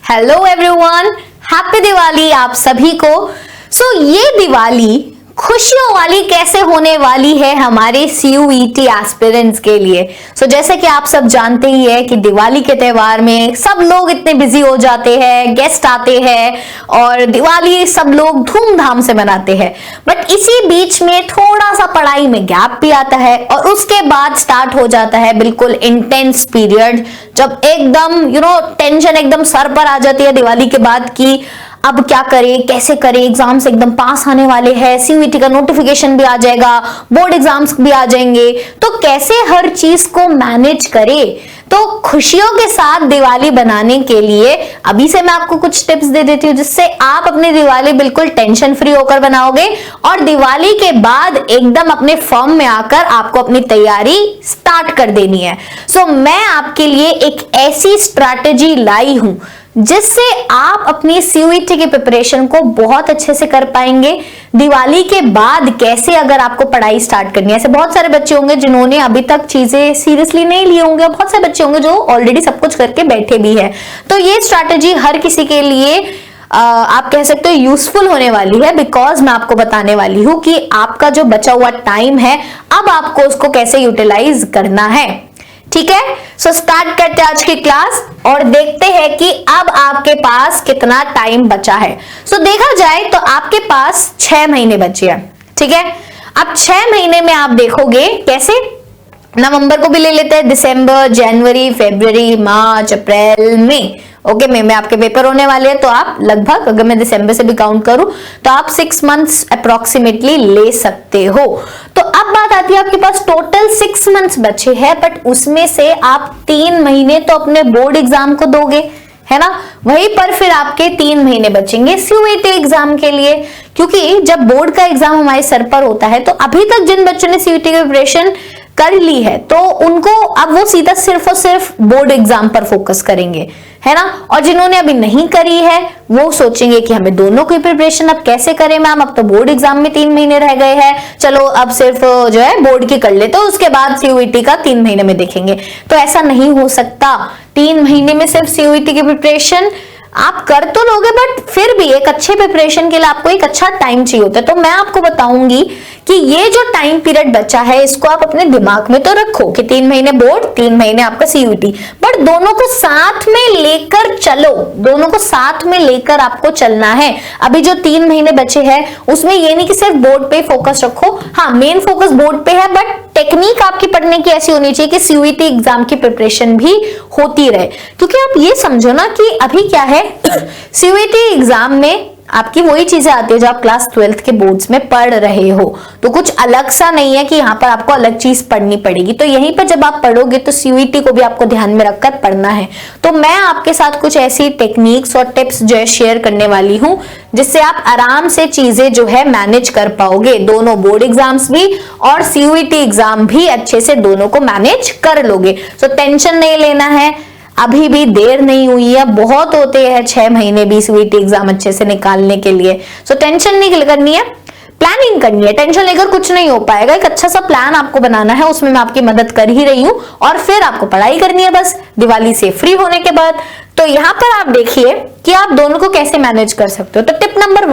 Hello everyone, happy Diwali आप सभी को। ये दिवाली खुशियों वाली कैसे होने वाली है हमारे CUET एस्पिरेंट्स के लिए। जैसे कि आप सब जानते ही है कि दिवाली के त्योहार में सब लोग इतने बिजी हो जाते हैं, गेस्ट आते हैं और दिवाली सब लोग धूमधाम से मनाते हैं। बट इसी बीच में थोड़ा सा पढ़ाई में गैप भी आता है और उसके बाद स्टार्ट हो जाता है बिल्कुल इंटेंस पीरियड, जब एकदम टेंशन एकदम सर पर आ जाती है दिवाली के बाद कि अब क्या करें, कैसे करें, एग्जाम्स एकदम पास आने वाले हैं, CUET का नोटिफिकेशन भी आ जाएगा, बोर्ड एग्जाम्स भी आ जाएंगे, तो कैसे हर चीज को मैनेज करें। तो खुशियों के साथ दिवाली बनाने के लिए अभी से मैं आपको कुछ टिप्स दे देती हूँ जिससे आप अपनी दिवाली बिल्कुल टेंशन फ्री होकर बनाओगे और दिवाली के बाद एकदम अपने फॉर्म में आकर आपको अपनी तैयारी स्टार्ट कर देनी है। मैं आपके लिए एक ऐसी स्ट्रैटेजी लाई हूं जिससे आप अपनी CUET की प्रिपरेशन को बहुत अच्छे से कर पाएंगे। दिवाली के बाद कैसे अगर आपको पढ़ाई स्टार्ट करनी है, ऐसे बहुत सारे बच्चे होंगे जिन्होंने अभी तक चीजें सीरियसली नहीं लिए होंगे, बहुत सारे बच्चे होंगे जो ऑलरेडी सब कुछ करके बैठे भी है। तो ये स्ट्रैटेजी हर किसी के लिए आप कह सकते हो यूजफुल होने वाली है, बिकॉज मैं आपको बताने वाली हूं कि आपका जो बचा हुआ टाइम है अब आपको उसको कैसे यूटिलाइज करना है। ठीक है, स्टार्ट करते हैं आज की क्लास और देखते हैं कि अब आपके पास कितना टाइम बचा है। देखा जाए तो आपके पास 6 महीने बचे हैं। ठीक है, अब 6 महीने में आप देखोगे कैसे, नवंबर को भी ले लेते हैं, दिसंबर, जनवरी, फरवरी, मार्च, अप्रैल, मई। ओके, मई में आपके पेपर होने वाले हैं, तो आप लगभग, अगर मैं दिसंबर से भी काउंट करूं तो आप 6 मंथ्स अप्रोक्सीमेटली ले सकते हो। तो अब बात आती है, आपके पास टोटल 6 मंथ्स बचे हैं, बट उसमें से आप 3 महीने तो अपने बोर्ड एग्जाम को दोगे, है ना। वहीं पर फिर आपके 3 महीने बचेंगे CUET एग्जाम के लिए, क्योंकि जब बोर्ड का एग्जाम हमारे सर पर होता है तो अभी तक जिन बच्चों ने CUET की प्रिपरेशन कर ली है तो उनको अब वो सीधा सिर्फ और सिर्फ बोर्ड एग्जाम पर फोकस करेंगे, है ना। और जिन्होंने अभी नहीं करी है वो सोचेंगे कि हमें दोनों की प्रिपरेशन अब कैसे करें मैम, अब तो बोर्ड एग्जाम में 3 महीने रह गए हैं, चलो अब सिर्फ जो है बोर्ड की कर लेते, तो उसके बाद CUET का 3 महीने में देखेंगे। तो ऐसा नहीं हो सकता। 3 महीने में सिर्फ CUET की प्रिपरेशन आप कर तो लोगे, बट फिर भी एक अच्छे प्रिपरेशन के लिए आपको एक अच्छा टाइम चाहिए होता है। तो मैं आपको बताऊंगी कि ये जो टाइम पीरियड बचा है इसको आप अपने दिमाग में तो रखो कि 3 महीने बोर्ड, 3 महीने आपका CUET, बट दोनों को साथ में लेकर चलो, दोनों को साथ में लेकर आपको चलना है। अभी जो 3 महीने बचे हैं उसमें ये नहीं कि सिर्फ बोर्ड पे फोकस रखो, हाँ मेन फोकस बोर्ड पे है, बट टेक्निक आपकी पढ़ने की ऐसी होनी चाहिए कि CUET एग्जाम की प्रिपरेशन भी होती रहे। क्योंकि आप ये समझो ना कि अभी क्या है, CUET एग्जाम में आपकी वही चीजें आती है जो आप क्लास 12th के बोर्ड्स में पढ़ रहे हो, तो कुछ अलग सा नहीं है कि यहाँ पर आपको अलग चीज पढ़नी पड़ेगी। तो यहीं पर जब आप पढ़ोगे तो CUET को भी आपको ध्यान में रखकर पढ़ना है। तो मैं आपके साथ कुछ ऐसी टेक्निक्स और टिप्स जो है शेयर करने वाली हूँ जिससे आप आराम से चीजें जो है मैनेज कर पाओगे, दोनों बोर्ड एग्जाम्स भी और CUET एग्जाम भी अच्छे से दोनों को मैनेज कर लोगे। टेंशन नहीं लेना है, अभी भी देर नहीं हुई है, बहुत होते हैं 6 महीने भी CUET एग्जाम अच्छे से निकालने के लिए। टेंशन नहीं करनी है, प्लानिंग करनी है। टेंशन लेकर कुछ नहीं हो पाएगा, एक अच्छा सा प्लान आपको बनाना है, उसमें मैं आपकी मदद कर ही रही हूं और फिर आपको पढ़ाई करनी है बस दिवाली से फ्री होने के बाद। तो यहाँ पर आप देखिए कि आप दोनों को कैसे मैनेज कर सकते हो। तो टिप नंबर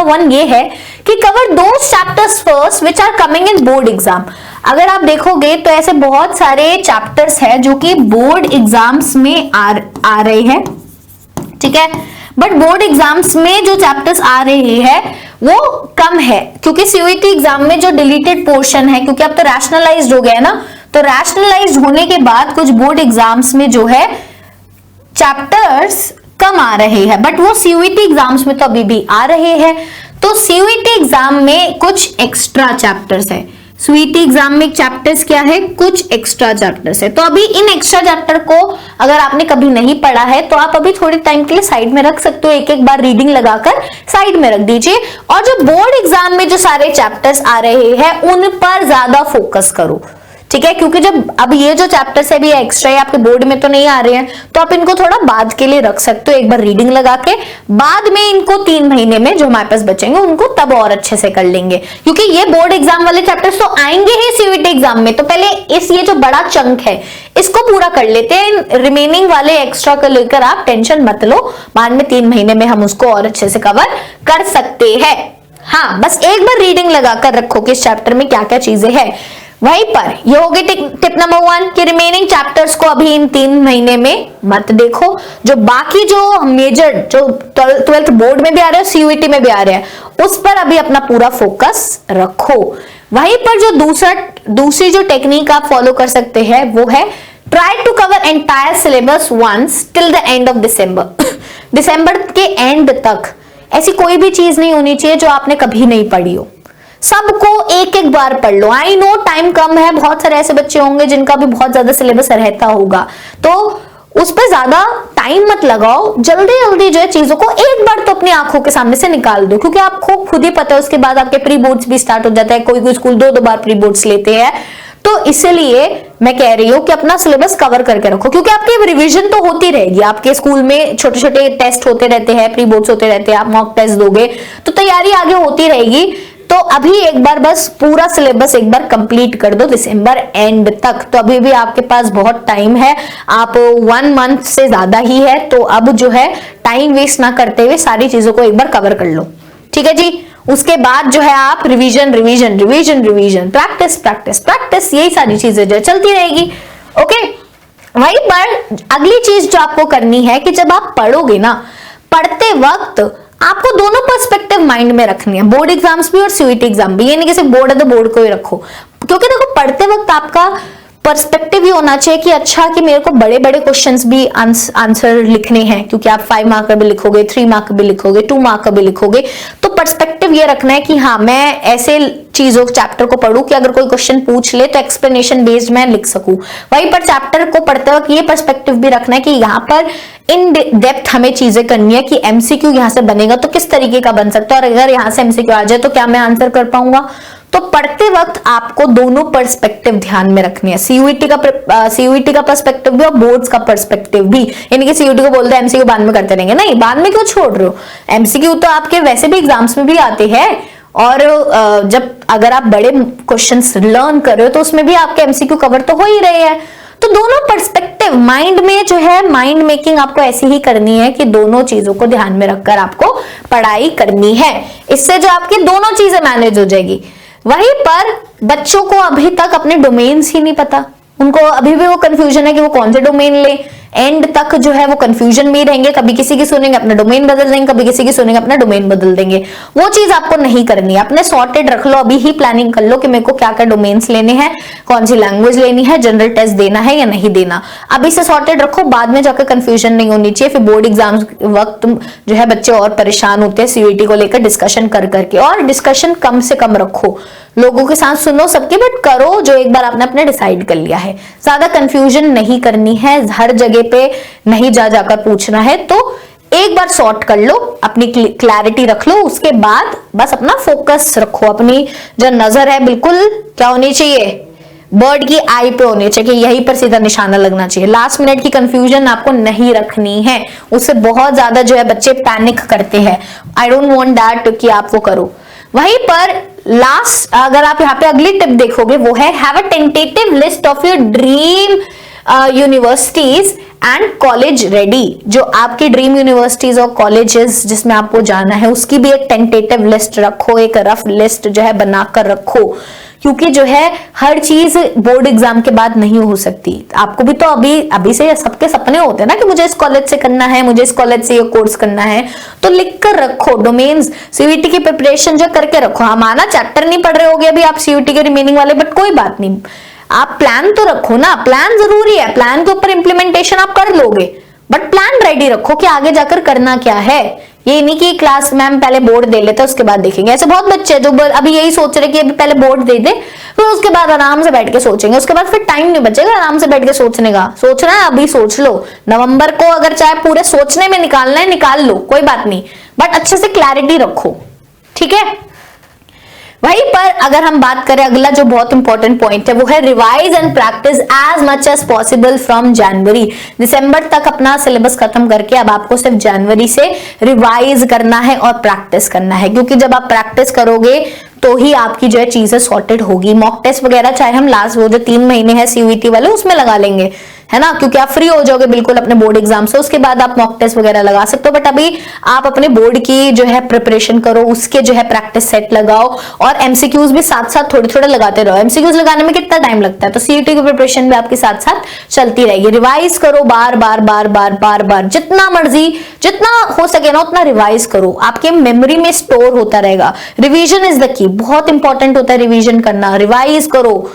1 ये है कि cover those chapters first which are coming in board exam. अगर आप देखोगे तो ऐसे बहुत सारे चैप्टर्स हैं जो कि बोर्ड एग्जाम्स में आ रहे हैं, ठीक है, बट बोर्ड एग्जाम्स में जो चैप्टर्स आ रहे हैं वो कम है, क्योंकि CUET एग्जाम में जो डिलीटेड पोर्शन है, क्योंकि अब तो रैशनलाइज्ड हो गया है ना, तो रैशनलाइज्ड होने के बाद कुछ बोर्ड एग्जाम्स में जो है चैप्टर्स कम आ रहे हैं, बट वो CUET एग्जाम्स में तो अभी भी आ रहे हैं। तो CUET एग्जाम में कुछ एक्स्ट्रा चैप्टर्स है, CUET एग्जाम में चैप्टर्स क्या है, कुछ एक्स्ट्रा चैप्टर्स है। तो अभी इन एक्स्ट्रा चैप्टर को अगर आपने कभी नहीं पढ़ा है तो आप अभी थोड़े टाइम के लिए साइड में रख सकते हो, एक बार रीडिंग लगाकर साइड में रख दीजिए और जो बोर्ड एग्जाम में जो सारे चैप्टर्स आ रहे हैं उन पर ज्यादा फोकस करो, ठीक है। क्योंकि जब अब ये जो चैप्टर्स है भी एक्स्ट्रा है, आपके बोर्ड में तो नहीं आ रहे हैं, तो आप इनको थोड़ा बाद के लिए रख सकते हो, एक बार रीडिंग लगा के, बाद में इनको 3 महीने में जो हमारे पास बचेंगे उनको तब और अच्छे से कर लेंगे, क्योंकि ये बोर्ड एग्जाम वाले चैप्टर्स तो आएंगे ही CUET एग्जाम में। तो पहले ये जो बड़ा चंक है इसको पूरा कर लेते हैं। रिमेनिंग वाले एक्स्ट्रा को लेकर आप टेंशन मत लो, बाद में 3 महीने में हम उसको और अच्छे से कवर कर सकते हैं। हाँ, बस एक बार रीडिंग लगाकर रखो कि इस चैप्टर में क्या क्या चीजें हैं। वहीं पर ये हो गई टिप नंबर 1 कि रिमेनिंग चैप्टर्स को अभी इन 3 महीने में मत देखो। जो बाकी जो मेजर जो 12th बोर्ड में भी आ रहे हैं, सीयूईटी में भी आ रहे हैं, उस पर अभी अपना पूरा फोकस रखो। वहीं पर जो दूसरी जो टेक्निक आप फॉलो कर सकते हैं वो है try to cover entire syllabus once till the end of December. दिसंबर के एंड तक ऐसी कोई भी चीज नहीं होनी चाहिए जो आपने कभी नहीं पढ़ी हो। सबको एक एक बार पढ़ लो। आई नो टाइम कम है, बहुत सारे ऐसे बच्चे होंगे जिनका भी बहुत ज्यादा सिलेबस रहता होगा, तो उस पर ज्यादा टाइम मत लगाओ। जल्दी जल्दी जो है चीजों को एक बार तो अपनी आंखों के सामने से निकाल दो, क्योंकि आपको खुद ही पता है उसके बाद आपके प्री बोर्ड्स भी स्टार्ट हो जाता है। कोई स्कूल 2-2 बार प्री बोर्ड्स लेते हैं, तो इसलिए मैं कह रही हूं कि अपना सिलेबस कवर करके रखो, क्योंकि आपकी रिवीजन तो होती रहेगी। आपके स्कूल में छोटे छोटे टेस्ट होते रहते हैं, प्री बोर्ड्स होते रहते हैं, आप मॉक टेस्ट दोगे तो तैयारी आगे होती रहेगी। तो अभी एक बार बस पूरा सिलेबस एक बार कंप्लीट कर दो दिसंबर एंड तक, तो अभी भी आपके पास बहुत टाइम है। आप 1 मंथ से ज्यादा ही है, तो अब जो है टाइम वेस्ट ना करते हुए सारी चीजों को एक बार कवर कर लो, ठीक है जी। उसके बाद जो है आप revision revision revision revision, practice practice practice, यही सारी चीजें जो चलती रहेगी। ओके, वहीं पर अगली चीज जो आपको करनी है कि जब आप पढ़ोगे ना, पढ़ते वक्त आपको दोनों पर्सपेक्टिव माइंड में रखनी है, बोर्ड एग्जाम्स भी और सीयूईटी एग्जाम भी। ये नहीं कि सिर्फ बोर्ड है तो बोर्ड को ही रखो, क्योंकि देखो पढ़ते वक्त आपका पर्सपेक्टिव ही होना चाहिए कि अच्छा कि मेरे को बड़े बड़े क्वेश्चंस भी आंसर लिखने हैं, क्योंकि आप 5 मार्क का भी लिखोगे, 3 मार्क का भी लिखोगे, 2 मार्क का भी लिखोगे, तो पर्सपेक्टिव ये रखना है कि हाँ मैं ऐसे चीजों चैप्टर को पढ़ूं कि अगर कोई क्वेश्चन पूछ ले तो एक्सप्लेनेशन बेस्ड मैं लिख सकूं। वहीं पर चैप्टर को पढ़ते वक्त ये पर्सपेक्टिव भी रखना है कि यहाँ पर इन डेप्थ हमें चीजें करनी है कि एमसीक्यू यहाँ से बनेगा तो किस तरीके का बन सकता है, और अगर यहाँ से एमसीक्यू आ जाए तो क्या मैं आंसर कर पाऊंगा। तो पढ़ते वक्त आपको दोनों पर्सपेक्टिव ध्यान में रखनी है, सीयूईटी का पर्सपेक्टिव भी और बोर्ड्स का पर्सपेक्टिव भी। यानी कि सीयूईटी को बोलते हैं एमसीक्यू बाद में करते रहेंगे, नहीं, बाद में क्यों छोड़ रहे हो। एमसीक्यू तो आपके वैसे भी एग्जाम्स में भी आते हैं, और जब अगर आप बड़े क्वेश्चंस लर्न कर रहे हो तो उसमें भी आपके एमसीक्यू कवर तो हो ही रहे हैं। तो दोनों पर्सपेक्टिव माइंड में जो है, माइंड मेकिंग आपको ऐसी ही करनी है कि दोनों चीजों को ध्यान में रखकर आपको पढ़ाई करनी है। इससे जो आपकी दोनों चीजें मैनेज हो जाएगी। वहीं पर बच्चों को अभी तक अपने डोमेन्स ही नहीं पता, उनको अभी भी वो कंफ्यूजन है कि वो कौन से डोमेन ले। एंड तक जो है वो कंफ्यूजन में ही रहेंगे, कभी किसी की सुनेंगे अपना डोमेन बदल देंगे, कभी किसी की सुनेंगे अपना डोमेन बदल देंगे। वो चीज आपको नहीं करनी है, अपने सॉर्टेड रख लो, अभी ही प्लानिंग कर लो कि मेरे को क्या क्या डोमेन्स लेने हैं, कौन सी लैंग्वेज लेनी है, जनरल टेस्ट देना है या नहीं देना, अभी से सॉर्टेड रखो, बाद में जाकर कंफ्यूजन नहीं होनी चाहिए। फिर बोर्ड एग्जाम वक्त जो है बच्चे और परेशान होते हैं सीयूईटी को लेकर डिस्कशन कर करके, और डिस्कशन कम से कम रखो, लोगों के साथ सुनो सबकी, बट करो जो एक बार आपने अपने डिसाइड कर लिया है। ज्यादा कंफ्यूजन नहीं करनी है, हर जगह पे नहीं जा जाकर पूछना है, तो एक बार सॉर्ट कर लो, अपनी क्लैरिटी रख लो, उसके बाद बस अपना फोकस रखो। अपनी जो नजर है बिल्कुल क्या होनी चाहिए, बर्ड की आई पे होनी चाहिए कि यहीं पर सीधा निशाना लगना चाहिए। लास्ट मिनट की कंफ्यूजन आपको नहीं रखनी है, उससे बहुत ज्यादा जो है बच्चे पैनिक करते हैं। आई डोंट वांट दैट कि आप वो करो। वहीं पर लास्ट अगर आप यहाँ पे अगली टिप देखोगे वो है have a tentative list of your dream universities and college ready. जो आपकी ड्रीम यूनिवर्सिटीज और कॉलेजेस जिसमें आपको जाना है उसकी भी एक टेंटेटिव लिस्ट रखो, एक रफ लिस्ट जो है बनाकर रखो, क्योंकि जो है हर चीज बोर्ड एग्जाम के बाद नहीं हो सकती। आपको भी तो अभी से सबके सपने होते हैं ना कि मुझे इस कॉलेज से करना है, मुझे इस कॉलेज से ये कोर्स करना है, तो लिख कर रखो। डोमेन्स सीयूईटी की प्रिपरेशन जो करके रखो। हम आना चैप्टर नहीं पढ़ रहे होगे अभी आप सीयूईटी के रिमेनिंग वाले, बट कोई बात नहीं, आप प्लान तो रखो ना, प्लान जरूरी है, प्लान के ऊपर इंप्लीमेंटेशन आप कर लोगे, बट प्लान रेडी रखो कि आगे जाकर करना क्या है। ये नहीं कि क्लास मैम पहले बोर्ड दे लेते उसके बाद देखेंगे। ऐसे बहुत बच्चे जो अभी यही सोच रहे कि अभी पहले बोर्ड दे दे, फिर उसके बाद आराम से बैठ के सोचेंगे, उसके बाद फिर टाइम नहीं बचेगा आराम से बैठ के सोचने का। सोचना है अभी सोच लो, नवंबर को अगर चाहे पूरे सोचने में निकालना है निकाल लो, कोई बात नहीं, बट अच्छे से क्लैरिटी रखो, ठीक है। वहीं पर अगर हम बात करें अगला जो बहुत इंपॉर्टेंट पॉइंट है वो है revise and practise as much as possible from January. दिसंबर तक अपना सिलेबस खत्म करके अब आपको सिर्फ जनवरी से रिवाइज करना है और प्रैक्टिस करना है, क्योंकि जब आप प्रैक्टिस करोगे तो ही आपकी जो है चीजें सॉर्टेड होगी। मॉक टेस्ट वगैरह चाहे हम लास्ट वो जो 3 महीने है सीयूईटी वाले उसमें लगा लेंगे, है ना, क्योंकि आप फ्री हो जाओगे बिल्कुल अपने बोर्ड एग्जाम से, उसके बाद आप मॉक टेस्ट वगैरह लगा सकते हो। बट अभी आप अपने बोर्ड की जो है प्रिपरेशन करो, उसके जो है प्रैक्टिस सेट लगाओ, और एमसीक्यूज भी साथ साथ थोड़े थोड़े लगाते रहो। एमसीक्यूज लगाने में कितना टाइम लगता है, तो सीयूटी की प्रिपरेशन भी आपके साथ साथ चलती रहेगी। रिवाइज करो बार बार बार बार बार बार, जितना मर्जी जितना हो सके ना उतना रिवाइज करो, आपके मेमोरी में स्टोर होता रहेगा। रिवीजन इज द की, बहुत इंपॉर्टेंट होता है रिवीजन करना, रिवाइज करो,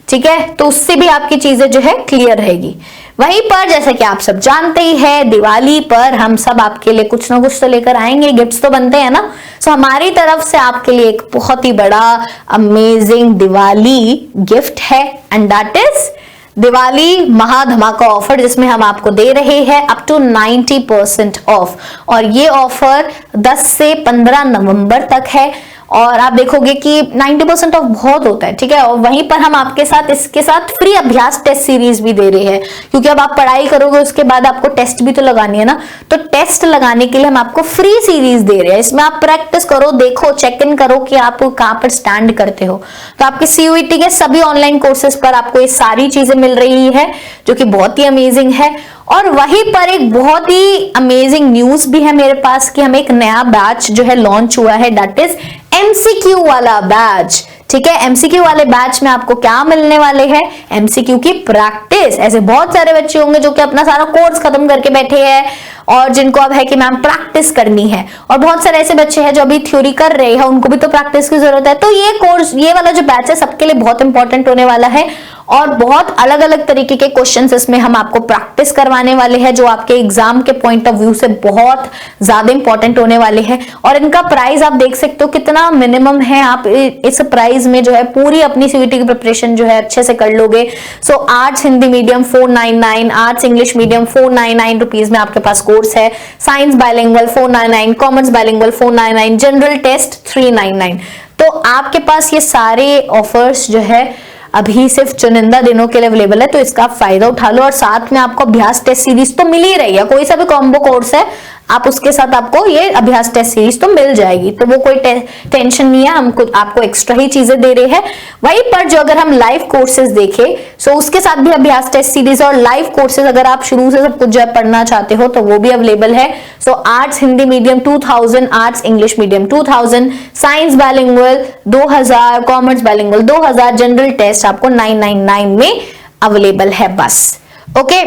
ठीक है, तो उससे भी आपकी चीजें जो है क्लियर रहेगी। वहीं पर जैसे कि आप सब जानते ही है, दिवाली पर हम सब आपके लिए कुछ ना कुछ तो लेकर आएंगे, गिफ्ट्स तो बनते हैं ना। सो हमारी तरफ से आपके लिए एक बहुत ही बड़ा अमेजिंग दिवाली गिफ्ट है, एंड दैट इज दिवाली महाधमाका ऑफर, जिसमें हम आपको दे रहे हैं अप टू 90% ऑफ। और ये ऑफर 10 से 15 नवंबर तक है, और आप देखोगे कि 90% ऑफ बहुत होता है, ठीक है। और वहीं पर हम आपके साथ इसके साथ फ्री अभ्यास टेस्ट सीरीज भी दे रहे हैं, क्योंकि अब आप पढ़ाई करोगे उसके बाद आपको टेस्ट भी तो लगानी है ना, तो टेस्ट लगाने के लिए हम आपको फ्री सीरीज दे रहे हैं। इसमें आप प्रैक्टिस करो, देखो, चेक इन करो कि आप कहां पर स्टैंड करते हो। तो आपके सीयूईटी के सभी ऑनलाइन कोर्सेज पर आपको ये सारी चीजें मिल रही है, जो कि बहुत ही अमेजिंग है। और वहीं पर एक बहुत ही अमेजिंग न्यूज भी है मेरे पास कि हमें एक नया बैच जो है लॉन्च हुआ है, दैट इज एमसीक्यू वाला बैच, ठीक है। एमसीक्यू वाले बैच में आपको क्या मिलने वाले हैं, एमसीक्यू की प्रैक्टिस। ऐसे बहुत सारे बच्चे होंगे जो कि अपना सारा कोर्स खत्म करके बैठे हैं और जिनको अब है कि मैम प्रैक्टिस करनी है, और बहुत सारे ऐसे बच्चे हैं जो अभी थ्योरी कर रहे हैं, उनको भी तो प्रैक्टिस की जरूरत है। तो ये कोर्स, ये वाला जो बैच है सबके लिए बहुत इंपॉर्टेंट होने वाला है, और बहुत अलग अलग तरीके के क्वेश्चंस इसमें हम आपको प्रैक्टिस करवाने वाले हैं, जो आपके एग्जाम के पॉइंट ऑफ व्यू से बहुत ज्यादा इंपॉर्टेंट होने वाले हैं। और इनका प्राइस आप देख सकते हो कितना मिनिमम है, आप इस प्राइस में जो है पूरी अपनी सीयूईटी की प्रिपरेशन जो है अच्छे से कर लोगे। So arts Hindi medium 499, arts English medium 499 rupees में आपके पास कोर्स है, science bilingual 499, commerce bilingual 499, general test 399। तो आपके पास ये सारे ऑफर्स जो है अभी सिर्फ चुनिंदा दिनों के लिए अवेलेबल है, तो इसका फायदा उठा लो। और साथ में आपको अभ्यास टेस्ट सीरीज तो मिल ही रही है, कोई सा भी कॉम्बो कोर्स है आप उसके साथ आपको ये अभ्यास टेस्ट सीरीज तो मिल जाएगी, तो वो कोई टेंशन नहीं है, हमको आपको एक्स्ट्रा ही चीजें दे रहे हैं। वहीं पर जो अगर हम लाइव कोर्सेज देखें, सो उसके साथ भी अभ्यास टेस्ट सीरीज और लाइव कोर्सेज अगर आप शुरू से सब कुछ जो है पढ़ना चाहते हो तो वो भी अवेलेबल है। So arts Hindi medium 2000, arts English medium 2000, science bilingual 2000, commerce bilingual 2000, general test आपको 999 में अवेलेबल है बस, ओके।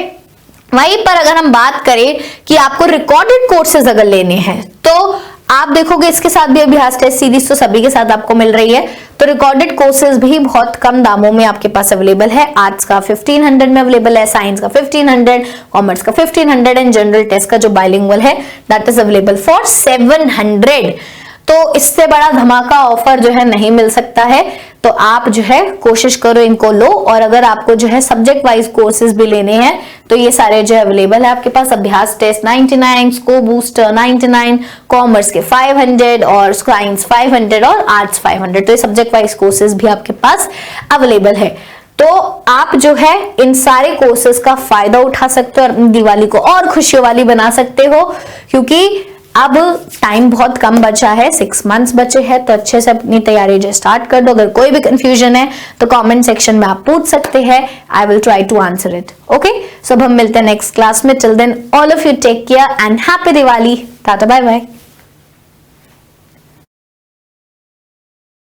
वहीं पर अगर हम बात करें कि आपको रिकॉर्डेड कोर्सेज अगर लेने हैं, तो आप देखोगे इसके साथ भी अभ्यास टेस्ट सीरीज तो सभी के साथ आपको मिल रही है, तो रिकॉर्डेड कोर्सेज भी बहुत कम दामों में आपके पास अवेलेबल है। आर्ट्स का 1500 में अवेलेबल है, साइंस का 1500, कॉमर्स का 1500 एंड जनरल टेस्ट का जो बायलिंगुअल है दैट इज अवेलेबल फॉर 700। तो इससे बड़ा धमाका ऑफर जो है नहीं मिल सकता है, तो आप जो है कोशिश करो इनको लो। और अगर आपको जो है सब्जेक्ट वाइज कोर्सेज भी लेने हैं तो ये सारे जो है अवेलेबल है आपके पास। अभ्यास टेस्ट 99, स्कोप बूस्टर 99, कॉमर्स के 500 और साइंस 500 और आर्ट्स 500, तो ये सब्जेक्ट वाइज कोर्सेज भी आपके पास अवेलेबल है। तो आप जो है इन सारे कोर्सेज का फायदा उठा सकते हो और अपनी दिवाली को और खुशियों वाली बना सकते हो, क्योंकि अब टाइम बहुत कम बचा है, 6 मंथ्स बचे हैं, तो अच्छे से अपनी तैयारी जो स्टार्ट कर दो। अगर कोई भी कंफ्यूजन है तो कमेंट सेक्शन में आप पूछ सकते हैं, I will try to answer it, okay. सब हम मिलते हैं नेक्स्ट क्लास में, till then all of you take care and happy Diwali, tata bye bye.